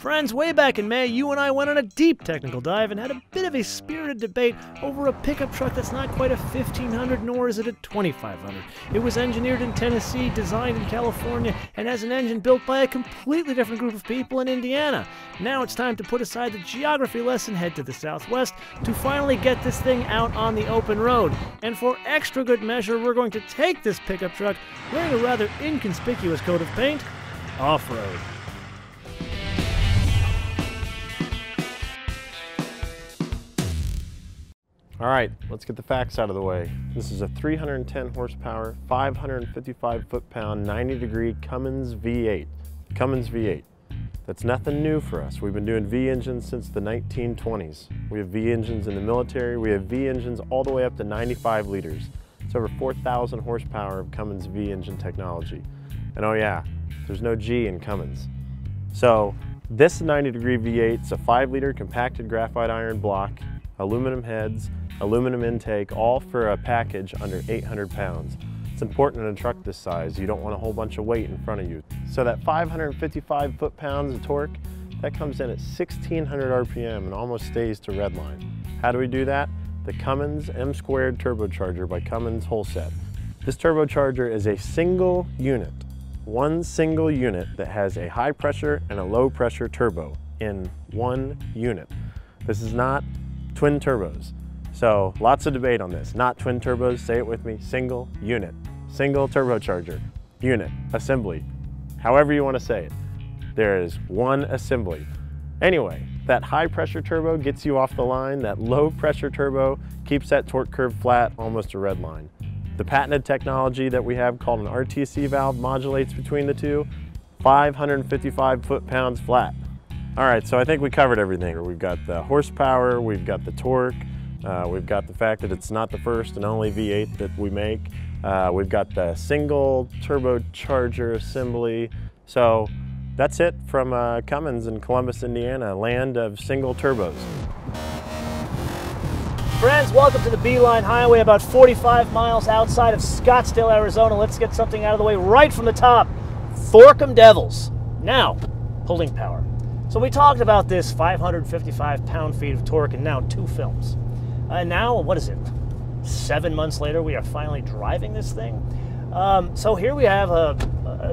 Friends, way back in May, you and I went on a deep technical dive and had a bit of a spirited debate over a pickup truck that's not quite a 1500, nor is it a 2500. It was engineered in Tennessee, designed in California, and has an engine built by a completely different group of people in Indiana. Now it's time to put aside the geography lesson, head to the southwest, to finally get this thing out on the open road. And for extra good measure, we're going to take this pickup truck, wearing a rather inconspicuous coat of paint, off-road. All right, let's get the facts out of the way. This is a 310 horsepower, 555 foot-pound, 90-degree Cummins V8. Cummins V8. That's nothing new for us. We've been doing V engines since the 1920s. We have V engines in the military. We have V engines all the way up to 95 liters. It's over 4,000 horsepower of Cummins V engine technology. And oh yeah, there's no G in Cummins. So this 90-degree V8 is a 5-liter compacted graphite iron block, aluminum heads, aluminum intake, all for a package under 800 pounds. It's important in a truck this size. You don't want a whole bunch of weight in front of you. So that 555 foot-pounds of torque, that comes in at 1600 RPM and almost stays to redline. How do we do that? The Cummins M2 turbocharger by Cummins Holset. This turbocharger is a single unit, one single unit that has a high pressure and a low pressure turbo in one unit. This is not twin turbos. So lots of debate on this. Not twin turbos, say it with me, single unit. Single turbocharger, unit, assembly, however you want to say it. There is one assembly. Anyway, that high pressure turbo gets you off the line. That low pressure turbo keeps that torque curve flat, almost a red line. The patented technology that we have called an RTC valve modulates between the two, 555 foot-pounds flat. All right, so I think we covered everything. We've got the horsepower, we've got the torque, we've got the fact that it's not the first and only V8 that we make. We've got the single turbocharger assembly. So that's it from Cummins in Columbus, Indiana, land of single turbos. Friends, welcome to the Beeline Highway, about 45 miles outside of Scottsdale, Arizona. Let's get something out of the way right from the top. Fork 'em Devils. Now, pulling power. So we talked about this 555 pound-feet of torque in now 2 films. And now, what is it? 7 months later, we are finally driving this thing. So here we have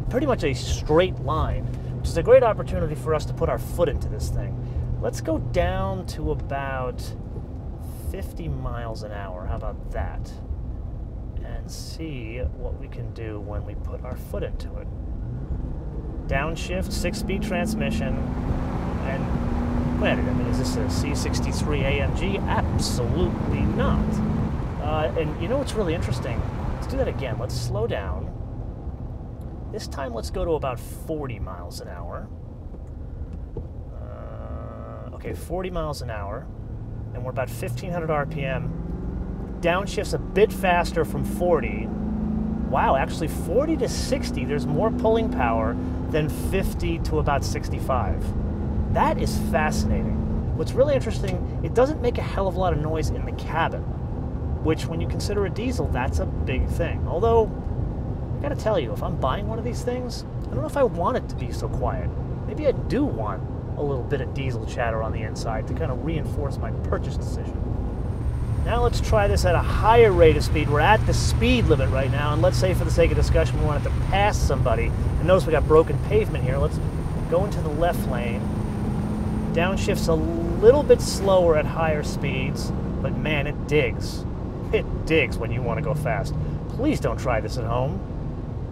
pretty much a straight line, which is a great opportunity for us to put our foot into this thing. Let's go down to about 50 miles an hour. How about that? And see what we can do when we put our foot into it. Downshift, 6-speed transmission, and granted, I mean, is this a C63 AMG? Absolutely not. And you know what's really interesting? Let's do that again. Let's slow down. This time, let's go to about 40 miles an hour. Okay, 40 miles an hour, and we're about 1500 RPM. Downshift's a bit faster from 40. Wow, actually 40 to 60, there's more pulling power than 50 to about 65. That is fascinating. What's really interesting, it doesn't make a hell of a lot of noise in the cabin, which when you consider a diesel, that's a big thing. Although, I gotta tell you, if I'm buying one of these things, I don't know if I want it to be so quiet. Maybe I do want a little bit of diesel chatter on the inside to kind of reinforce my purchase decision. Now let's try this at a higher rate of speed. We're at the speed limit right now, and let's say for the sake of discussion we wanted to pass somebody. And notice we got broken pavement here. Let's go into the left lane. Downshift's a little bit slower at higher speeds, but man, it digs. It digs when you want to go fast. Please don't try this at home.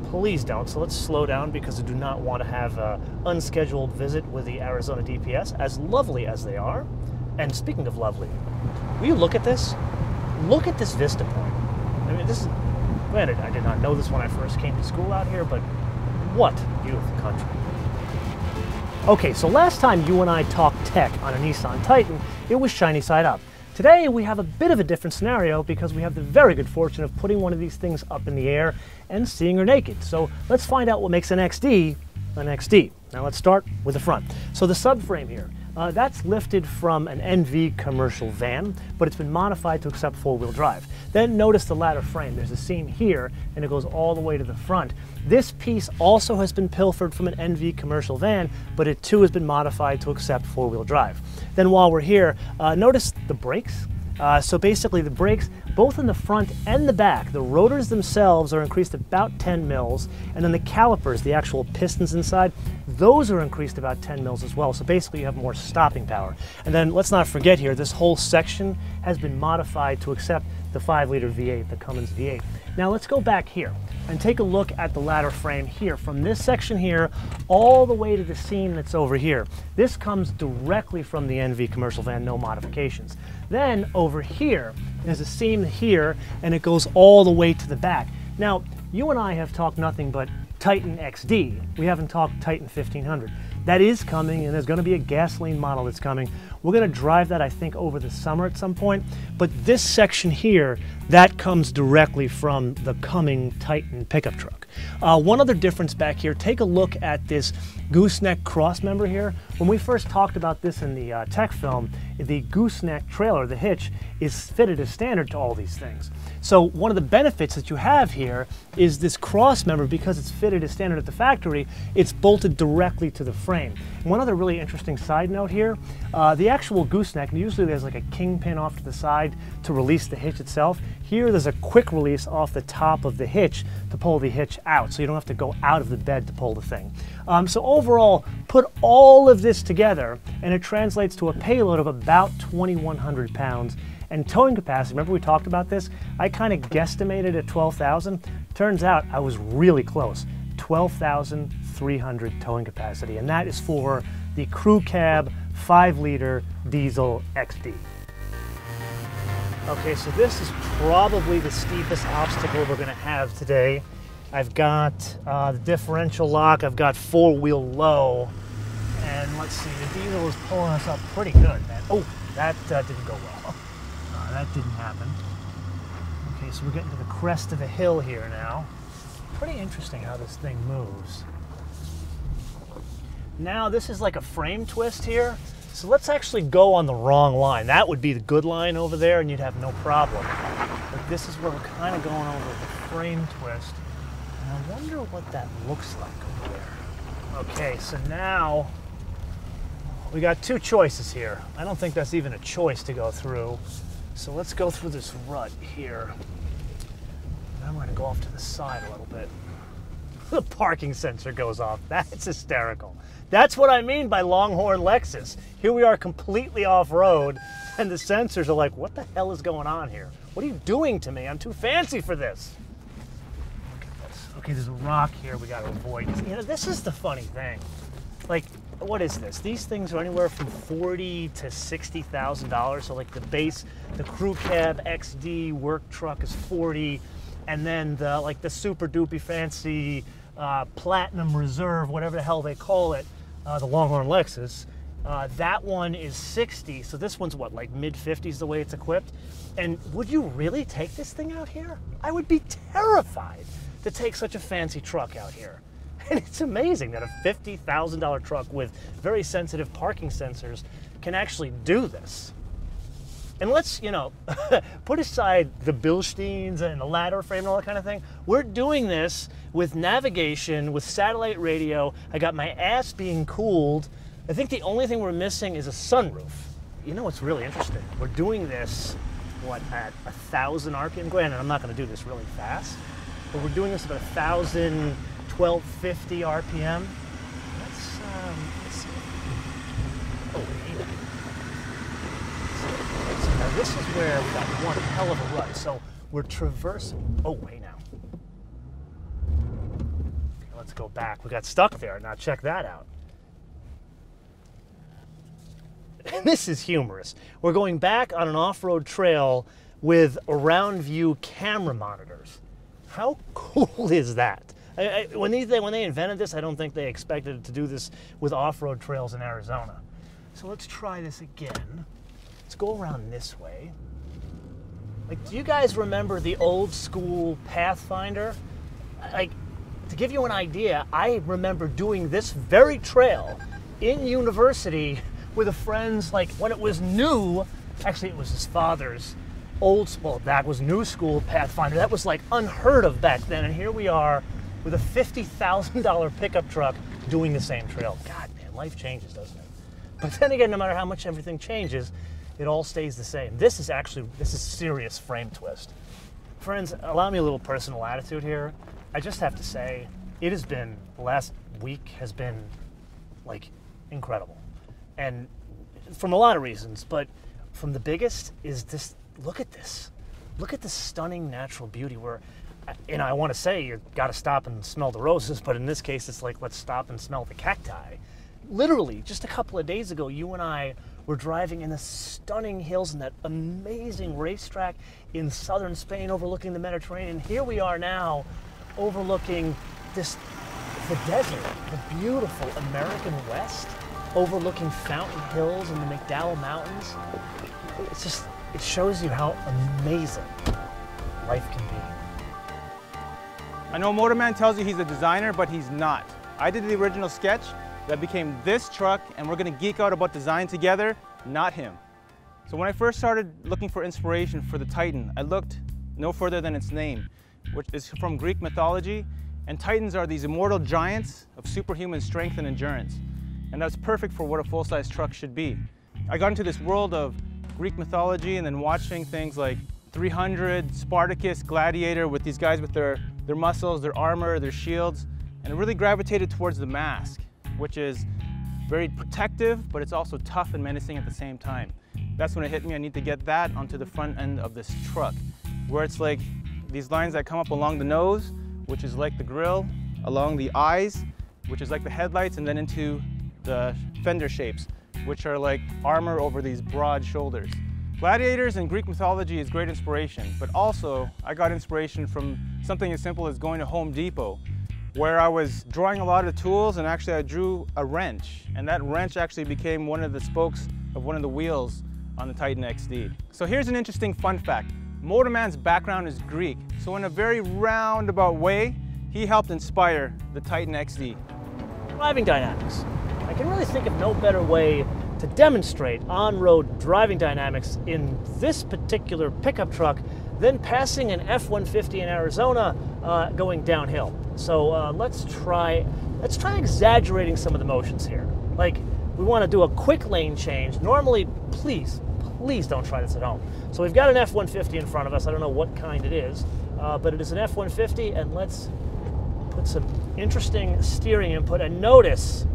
Please don't. So let's slow down because I do not want to have an unscheduled visit with the Arizona DPS, as lovely as they are. And speaking of lovely, will you look at this? Look at this vista point. I mean, this is, granted, I did not know this when I first came to school out here, but what beautiful country. Okay, so last time you and I talked tech on a Nissan Titan, it was shiny side up. Today we have a bit of a different scenario because we have the very good fortune of putting one of these things up in the air and seeing her naked. So let's find out what makes an XD an XD. Now let's start with the front. So the subframe here. That's lifted from an NV commercial van, but it's been modified to accept four-wheel drive. Then notice the ladder frame. There's a seam here, and it goes all the way to the front. This piece also has been pilfered from an NV commercial van, but it too has been modified to accept four-wheel drive. Then while we're here, notice the brakes. So basically the brakes, both in the front and the back, the rotors themselves are increased about 10 mils, and then the calipers, the actual pistons inside, those are increased about 10 mils as well. So basically you have more stopping power. And then let's not forget here, this whole section has been modified to accept the 5-liter V8, the Cummins V8. Now let's go back here and take a look at the ladder frame here. From this section here all the way to the seam that's over here. This comes directly from the NV commercial van, no modifications. Then over here, there's a seam here, and it goes all the way to the back. Now, you and I have talked nothing but Titan XD. We haven't talked Titan 1500. That is coming, and there's going to be a gasoline model that's coming. We're going to drive that, I think, over the summer at some point. But this section here, that comes directly from the coming Titan pickup truck. One other difference back here, take a look at this gooseneck cross member here. When we first talked about this in the tech film, the gooseneck trailer, the hitch, is fitted as standard to all these things. So one of the benefits that you have here is this cross member, because it's fitted as standard at the factory, it's bolted directly to the frame. One other really interesting side note here, the actual gooseneck, usually there's like a kingpin off to the side to release the hitch itself. Here there's a quick release off the top of the hitch to pull the hitch out, so you don't have to go out of the bed to pull the thing. So overall, put all of this together and it translates to a payload of about 2,100 pounds. And towing capacity, remember we talked about this? I kind of guesstimated at 12,000. Turns out I was really close. 12,300 towing capacity, and that is for the crew cab 5-liter diesel XD. Okay, so this is probably the steepest obstacle we're going to have today. I've got the differential lock, I've got 4-wheel low, and let's see, the diesel is pulling us up pretty good, man. Oh, that didn't go well. That didn't happen. Okay, so we're getting to the crest of the hill here now. Pretty interesting how this thing moves. Now this is like a frame twist here. So let's actually go on the wrong line. That would be the good line over there and you'd have no problem. But this is where we're kind of going over the frame twist. And I wonder what that looks like over there. Okay, so now we got two choices here. I don't think that's even a choice to go through. So let's go through this rut here. Then we're gonna go off to the side a little bit. The parking sensor goes off. That's hysterical. That's what I mean by Longhorn Lexus. Here we are completely off-road, and the sensors are like, what the hell is going on here? What are you doing to me? I'm too fancy for this. Look at this. Okay, there's a rock here we gotta avoid. You know, this is the funny thing. Like, what is this? These things are anywhere from $40,000 to $60,000. So like the base, the crew cab XD work truck is 40, and then the super duper fancy Platinum Reserve, whatever the hell they call it, the Longhorn Lexus, that one is 60. So this one's what, like mid-50s the way it's equipped? And would you really take this thing out here? I would be terrified to take such a fancy truck out here. And it's amazing that a $50,000 truck with very sensitive parking sensors can actually do this. And let's, you know, put aside the Bilsteins and the ladder frame and all that kind of thing. We're doing this with navigation, with satellite radio. I got my ass being cooled. I think the only thing we're missing is a sunroof. You know what's really interesting? We're doing this, what, at 1,000 RPM? Granted, I'm not going to do this really fast, but we're doing this about 1,000, 1250 RPM. Let's see. Oh, wait. So now this is where we got one hell of a rut. So we're traversing. Oh, wait now. Okay, let's go back. We got stuck there. Now check that out. This is humorous. We're going back on an off-road trail with around view camera monitors. How cool is that? When they invented this, I don't think they expected to do this with off-road trails in Arizona. So let's try this again. Let's go around this way. Like, do you guys remember the old school Pathfinder? Like, to give you an idea, I remember doing this very trail in university with a friend's, like when it was new. Actually, it was his father's old, well, that was new school Pathfinder. That was like unheard of back then. And here we are with a $50,000 pickup truck doing the same trail. God, man, life changes, doesn't it? But then again, no matter how much everything changes, it all stays the same. This is serious frame twist. Friends, allow me a little personal attitude here. I just have to say, it has been, the last week has been like incredible. And from a lot of reasons, but from the biggest is this, look at this. Look at this stunning natural beauty where, you know, I want to say you got to stop and smell the roses, but in this case, it's like, let's stop and smell the cacti. Literally, just a couple of days ago, you and I were driving in the stunning hills in that amazing racetrack in southern Spain overlooking the Mediterranean. Here we are now overlooking the desert, the beautiful American West, overlooking Fountain Hills and the McDowell Mountains. It's just, it shows you how amazing life can be. I know Motorman tells you he's a designer, but he's not. I did the original sketch that became this truck, and we're gonna geek out about design together, not him. So when I first started looking for inspiration for the Titan, I looked no further than its name, which is from Greek mythology, and Titans are these immortal giants of superhuman strength and endurance. And that's perfect for what a full-size truck should be. I got into this world of Greek mythology and then watching things like 300, Spartacus, Gladiator, with these guys with their muscles, their armor, their shields, and it really gravitated towards the mask, which is very protective, but it's also tough and menacing at the same time. That's when it hit me, I need to get that onto the front end of this truck, where it's like these lines that come up along the nose, which is like the grille, along the eyes, which is like the headlights, and then into the fender shapes, which are like armor over these broad shoulders. Gladiators in Greek mythology is great inspiration, but also I got inspiration from something as simple as going to Home Depot, where I was drawing a lot of tools, and actually I drew a wrench, and that wrench actually became one of the spokes of one of the wheels on the Titan XD. So here's an interesting fun fact. Motorman's background is Greek, so in a very roundabout way, he helped inspire the Titan XD. Driving dynamics. I can really think of no better way to demonstrate on-road driving dynamics in this particular pickup truck than passing an F-150 in Arizona going downhill. So let's try exaggerating some of the motions here. Like, we want to do a quick lane change. Normally, please don't try this at home. So we've got an F-150 in front of us. I don't know what kind it is, but it is an F-150, and let's put some interesting steering input. And notice,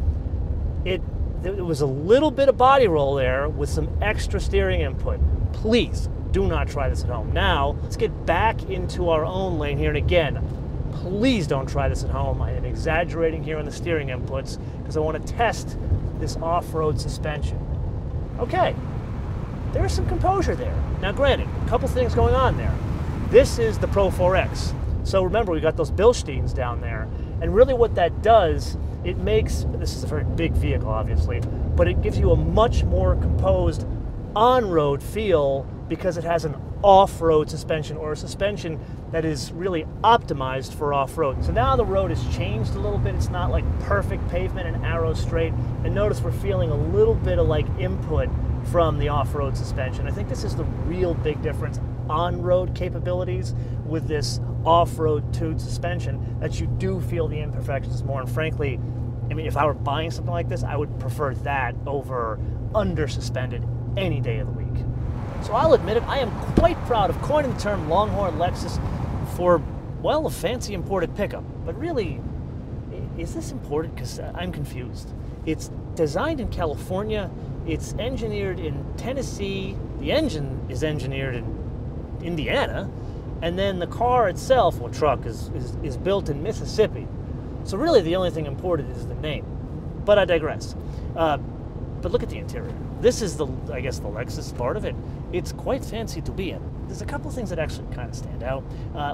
there was a little bit of body roll there with some extra steering input. Please do not try this at home. Now, let's get back into our own lane here. And again, please don't try this at home. I am exaggerating here on the steering inputs because I want to test this off-road suspension. Okay, there's some composure there. Now granted, a couple things going on there. This is the Pro 4X. So remember, we got those Bilsteins down there. And really what that does, it makes, this is a very big vehicle obviously, but it gives you a much more composed on-road feel because it has an off-road suspension, or a suspension that is really optimized for off-road. So now the road has changed a little bit. It's not like perfect pavement and arrow straight. And notice we're feeling a little bit of like input from the off-road suspension. I think this is the real big difference. On-road capabilities with this off-road tuned suspension, that you do feel the imperfections more. And frankly, I mean, if I were buying something like this, I would prefer that over under-suspended any day of the week. So I'll admit it, I am quite proud of coining the term Longhorn Lexus for, well, a fancy imported pickup. But really, is this imported? Because I'm confused. It's designed in California, it's engineered in Tennessee, the engine is engineered in Indiana, and then the car itself, or truck, is built in Mississippi. So really the only thing imported is the name. But I digress. But look at the interior. This is I guess the Lexus part of it. it's quite fancy to be in. There's a couple of things that actually kind of stand out.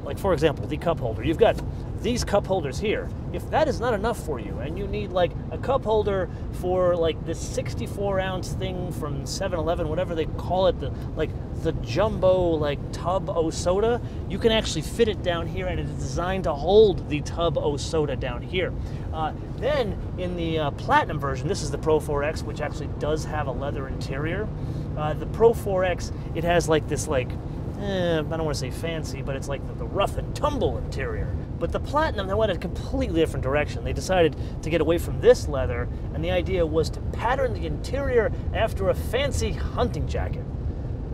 Like for example, the cup holder. You've got these cup holders here. If that is not enough for you and you need like a cup holder for like this 64-ounce thing from 7-Eleven, whatever they call it, the jumbo like tub o soda, you can actually fit it down here, and it is designed to hold the tub o soda down here. Then in the Platinum version, this is the Pro 4X, which actually does have a leather interior. The Pro 4X, it has like this I don't want to say fancy, but it's like the rough and tumble interior. But the Platinum, they went a completely different direction. They decided to get away from this leather, and the idea was to pattern the interior after a fancy hunting jacket.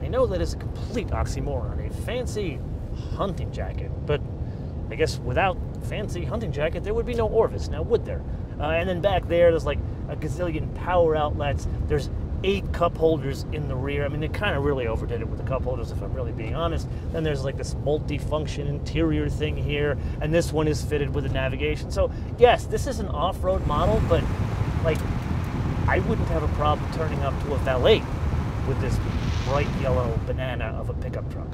I know that is a complete oxymoron, a fancy hunting jacket, but I guess without fancy hunting jacket, there would be no Orvis, now would there? And then back there's like a gazillion power outlets. There's 8 cup holders in the rear. I mean, they kind of really overdid it with the cup holders, if I'm really being honest. Then there's like this multi-function interior thing here, and this one is fitted with a navigation. So yes, this is an off-road model, but like, I wouldn't have a problem turning up to a valet with this bright yellow banana of a pickup truck.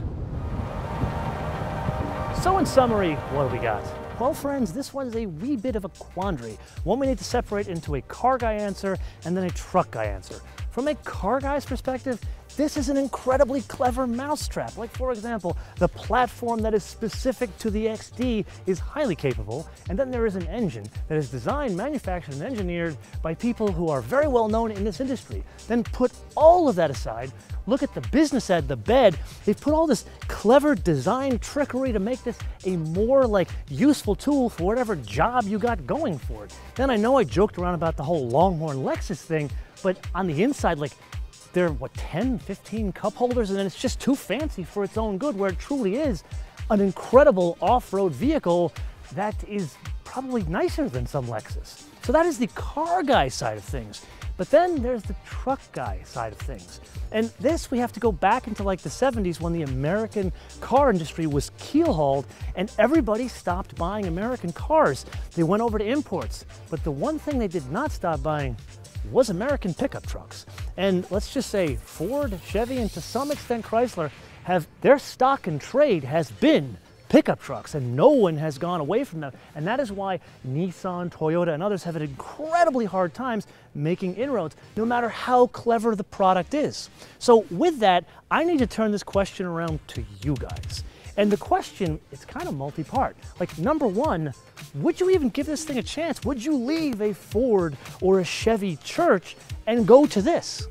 So in summary, what do we got? Well, friends, this was a wee bit of a quandary. One we need to separate into a car guy answer and then a truck guy answer. From a car guy's perspective, this is an incredibly clever mousetrap. Like, for example, the platform that is specific to the XD is highly capable, and then there is an engine that is designed, manufactured, and engineered by people who are very well known in this industry. Then put all of that aside, look at the business end, the bed. They've put all this clever design trickery to make this a more like useful tool for whatever job you got going for it. Then I know I joked around about the whole Longhorn Lexus thing, but on the inside, like, there are, what, 10, 15 cup holders, and then it's just too fancy for its own good, where it truly is an incredible off-road vehicle that is probably nicer than some Lexus. So that is the car guy side of things. But then there's the truck guy side of things. And this, we have to go back into like the 70s when the American car industry was keel-hauled and everybody stopped buying American cars. They went over to imports. But the one thing they did not stop buying was American pickup trucks. And let's just say Ford, Chevy, and to some extent Chrysler have, their stock in trade has been pickup trucks, and no one has gone away from them. And that is why Nissan, Toyota, and others have had incredibly hard times making inroads, no matter how clever the product is. So with that, I need to turn this question around to you guys. And the question, it's kind of multi-part. Like, number one, would you even give this thing a chance? Would you leave a Ford or a Chevy Church and go to this?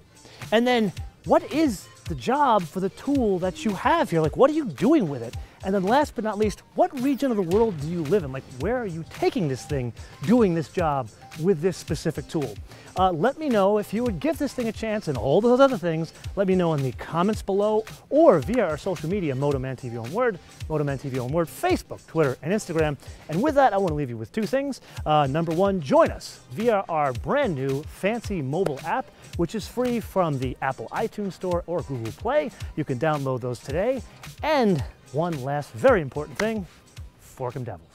And then, what is the job for the tool that you have here? Like, what are you doing with it? And then last but not least, what region of the world do you live in? Like, where are you taking this thing, doing this job with this specific tool? Let me know if you would give this thing a chance and all those other things. Let me know in the comments below or via our social media, Motoman TV on Word, Motoman TV on Word, Facebook, Twitter, and Instagram. And with that, I want to leave you with 2 things. Number 1, join us via our brand new fancy mobile app, which is free from the Apple iTunes Store or Google Play. You can download those today. And one last very important thing, fork 'em devils.